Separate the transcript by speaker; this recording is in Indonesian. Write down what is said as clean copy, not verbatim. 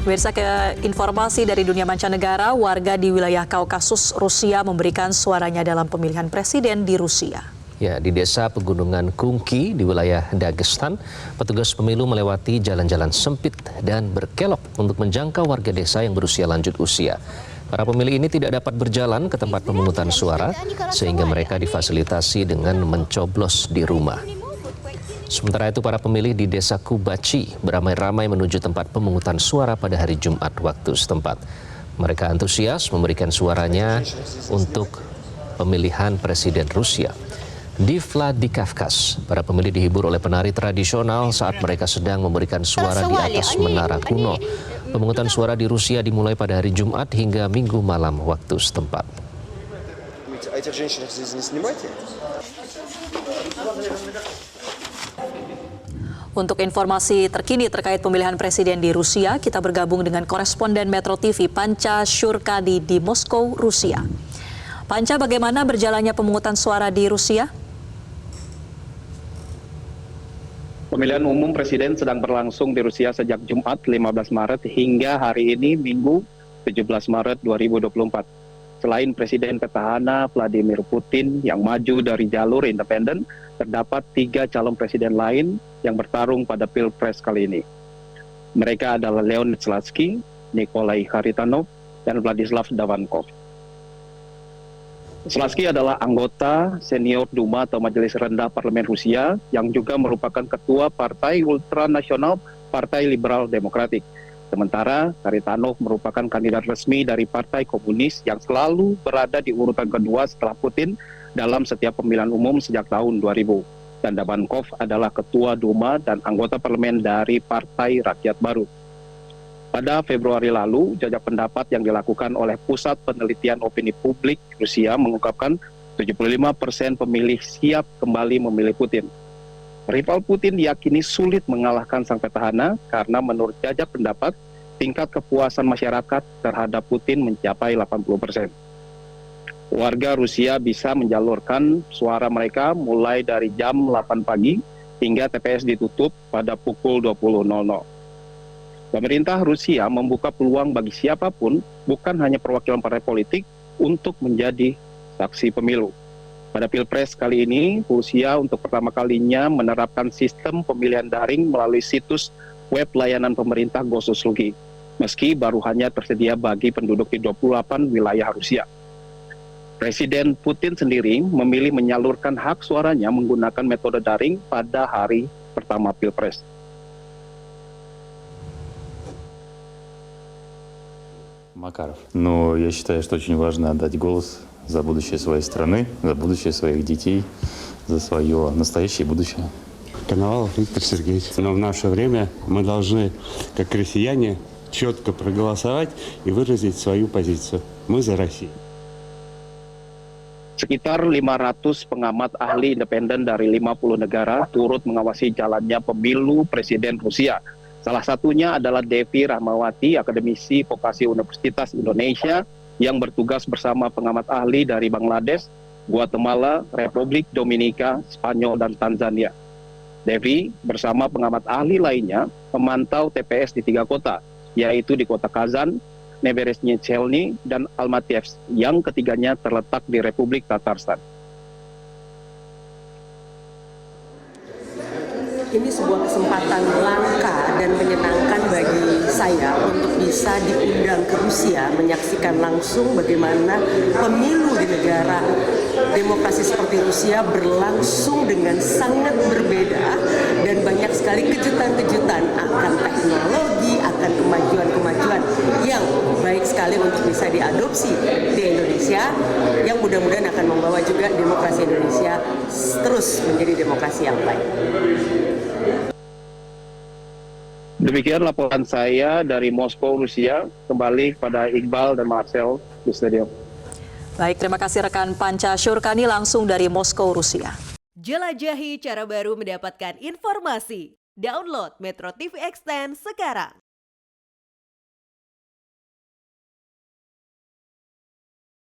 Speaker 1: Pemirsa, ke informasi dari dunia mancanegara, warga di wilayah Kaukasus Rusia memberikan suaranya dalam pemilihan presiden di Rusia.
Speaker 2: Ya, di desa pegunungan Kungki di wilayah Dagestan, petugas pemilu melewati jalan-jalan sempit dan berkelok untuk menjangkau warga desa yang berusia lanjut usia. Para pemilih ini tidak dapat berjalan ke tempat pemungutan suara sehingga mereka difasilitasi dengan mencoblos di rumah. Sementara itu, para pemilih di desa Kubaci beramai-ramai menuju tempat pemungutan suara pada hari Jumat waktu setempat. Mereka antusias memberikan suaranya untuk pemilihan presiden Rusia. Di Vladikavkaz, para pemilih dihibur oleh penari tradisional saat mereka sedang memberikan suara di atas menara kuno. Pemungutan suara di Rusia dimulai pada hari Jumat hingga Minggu malam waktu setempat.
Speaker 1: Untuk informasi terkini terkait pemilihan presiden di Rusia, kita bergabung dengan koresponden Metro TV Panca Shurkadi di Moskow, Rusia. Panca, bagaimana berjalannya pemungutan suara di Rusia?
Speaker 3: Pemilihan umum presiden sedang berlangsung di Rusia sejak Jumat 15 Maret hingga hari ini Minggu 17 Maret 2024. Selain Presiden petahana Vladimir Putin yang maju dari jalur independen, terdapat 3 calon presiden lain yang bertarung pada Pilpres kali ini. Mereka adalah Leonid Slutsky, Nikolai Kharitonov, dan Vladislav Davankov. Slutsky adalah anggota senior Duma atau Majelis Rendah Parlemen Rusia yang juga merupakan ketua Partai Ultranasional Partai Liberal Demokratik. Sementara Kharitonov merupakan kandidat resmi dari Partai Komunis yang selalu berada di urutan kedua setelah Putin dalam setiap pemilihan umum sejak tahun 2000. Dan Davankov adalah ketua Duma dan anggota parlemen dari Partai Rakyat Baru. Pada Februari lalu, jajak pendapat yang dilakukan oleh Pusat Penelitian Opini Publik Rusia mengungkapkan 75% pemilih siap kembali memilih Putin. Rival Putin diyakini sulit mengalahkan sang petahana karena menurut jajak pendapat, tingkat kepuasan masyarakat terhadap Putin mencapai 80%. Warga Rusia bisa menjalurkan suara mereka mulai dari jam 8 pagi hingga TPS ditutup pada pukul 20.00. Pemerintah Rusia membuka peluang bagi siapapun, bukan hanya perwakilan partai politik, untuk menjadi saksi pemilu. Pada Pilpres kali ini, Rusia untuk pertama kalinya menerapkan sistem pemilihan daring melalui situs web layanan pemerintah Gosuslugi, meski baru hanya tersedia bagi penduduk di 28 wilayah Rusia. Presiden Putin sendiri memilih menyalurkan hak suaranya menggunakan metode daring pada hari pertama Pilpres.
Speaker 4: Макаров. Но я считаю, что очень важно отдать голос за будущее своей страны, за будущее своих детей, за свое настоящее и будущее.
Speaker 5: Коновалов Виктор Сергеевич. Но в наше время мы должны, как россияне, четко проголосовать и выразить свою позицию. Мы за Россию.
Speaker 3: Sekitar 500 pengamat ahli independen dari 50 negara turut mengawasi jalannya pemilu presiden Rusia. Salah satunya adalah Devi Rahmawati, akademisi vokasi Universitas Indonesia yang bertugas bersama pengamat ahli dari Bangladesh, Guatemala, Republik Dominika, Spanyol, dan Tanzania. Devi bersama pengamat ahli lainnya memantau TPS di 3 kota, yaitu di kota Kazan, Neveresnye-Chelny, dan Almaty, yang ketiganya terletak di Republik Tatarstan.
Speaker 6: Ini sebuah kesempatan langka dan menyenangkan bagi saya untuk bisa diundang ke Rusia menyaksikan langsung bagaimana pemilu di negara demokrasi seperti Rusia berlangsung dengan sangat berbeda dan banyak sekali kejutan-kejutan akan teknologi, akan kemajuan-kemajuan yang baik sekali untuk bisa diadopsi di Indonesia, yang mudah-mudahan akan membawa juga demokrasi Indonesia terus menjadi demokrasi yang baik.
Speaker 3: Demikian laporan saya dari Moskow, Rusia. Kembali pada Iqbal dan Marcel di studio.
Speaker 1: Baik, terima kasih rekan Panca Shurkadi langsung dari Moskow, Rusia.
Speaker 7: Jelajahi cara baru mendapatkan informasi. Download Metro TV Extend sekarang.